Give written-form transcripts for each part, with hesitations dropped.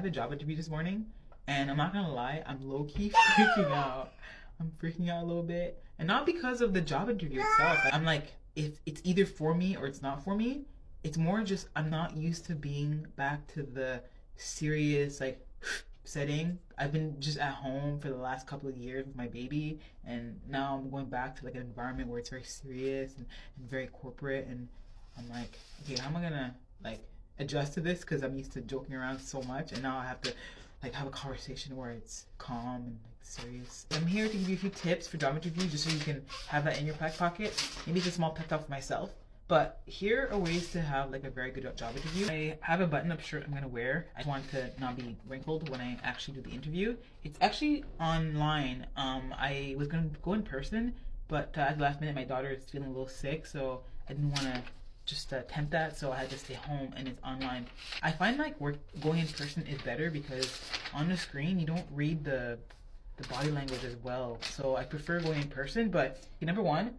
I had a job interview this morning, and I'm not gonna lie, I'm low-key freaking out. I'm freaking out a little bit, and not because of the job interview itself. I'm like, if it's either for me or it's not for me. It's more just I'm not used to being back to the serious like setting. I've been just at home for the last couple of years with my baby, and now I'm going back to like an environment where it's very serious and very corporate, and I'm like, okay, how am I gonna like adjust to this? Because I'm used to joking around so much, and now I have to like have a conversation where it's calm and like serious. I'm here to give you a few tips for job interviews, just so you can have that in your back pocket. Maybe it's a small pep talk for myself. But here are ways to have like a very good job interview. I have a button-up shirt I'm gonna wear. I want to not be wrinkled when I actually do the interview. It's actually online. I was gonna go in person, but at the last minute my daughter is feeling a little sick, so I didn't want to just attempt that, so I had to stay home, and it's online. I find like going in person is better because on the screen you don't read the body language as well. So I prefer going in person. But number one,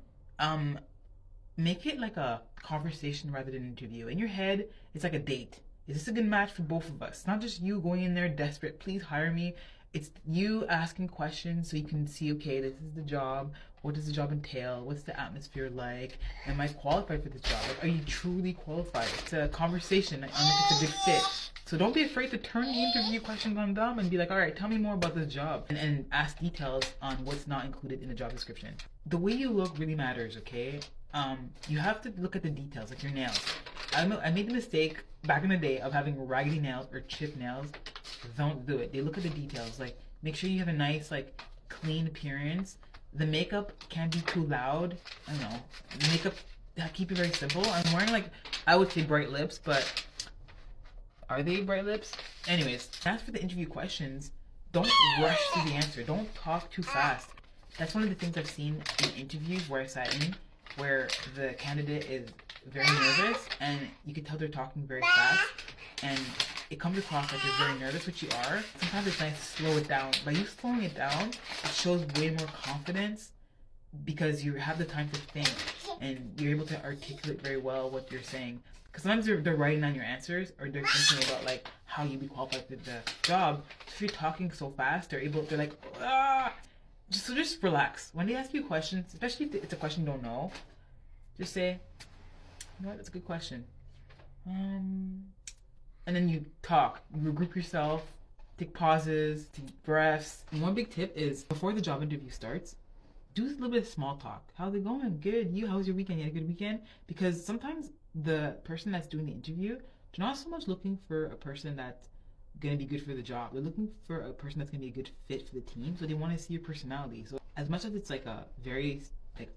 make it like a conversation rather than an interview. In your head, it's like a date. Is this a good match for both of us? It's not just you going in there desperate, please hire me. It's you asking questions so you can see, okay, this is the job. What does the job entail? What's the atmosphere like? Am I qualified for this job? Like, are you truly qualified? It's a conversation on if it's a good fit. So don't be afraid to turn the interview questions on them and be like, all right, tell me more about this job. And ask details on what's not included in the job description. The way you look really matters, okay? You have to look at the details, like your nails. I made the mistake back in the day of having raggedy nails or chipped nails. Don't do it. They look at the details. Like, make sure you have a nice, like, clean appearance. The makeup can't be too loud. I don't know. Makeup, keep it very simple. I'm wearing, like, I would say bright lips, but are they bright lips? Anyways, as for the interview questions, don't rush through the answer. Don't talk too fast. That's one of the things I've seen in interviews where I sat in, where the candidate is very nervous and you can tell they're talking very fast, and it comes across like you're very nervous, which you are. Sometimes it's nice to slow it down. By you slowing it down, it shows way more confidence because you have the time to think and you're able to articulate very well what you're saying. Because sometimes they're writing down your answers, or they're thinking about like how you'd be qualified for the job. So if you're talking so fast, they're like, ah! Just relax. When they ask you questions, especially if it's a question you don't know, just say, you know what, that's a good question. And then you talk, you regroup yourself, take pauses, take breaths. And one big tip is before the job interview starts, do a little bit of small talk. How's it going? Good. You? How was your weekend? You had a good weekend? Because sometimes the person that's doing the interview, they're not so much looking for a person that's gonna be good for the job. They're looking for a person that's gonna be a good fit for the team. So they want to see your personality. So as much as it's like a very like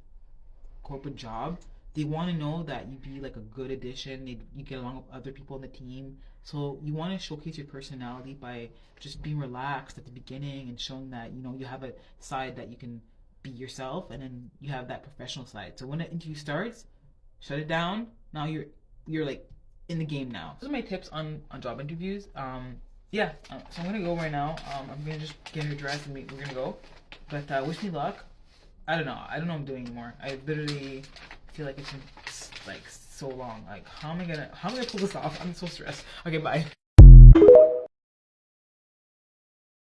corporate job, they want to know that you'd be like a good addition. You get along with other people on the team. So you want to showcase your personality by just being relaxed at the beginning and showing that, you know, you have a side that you can be yourself, and then you have that professional side. So when the interview starts, shut it down. Now you're like in the game now. Those are my tips on job interviews. So I'm gonna go right now. I'm gonna just get her dressed and we're gonna go. But wish me luck. I don't know what I'm doing anymore. I literally feel like it's been like so long. Like how am I gonna pull this off? I'm so stressed. Okay, bye.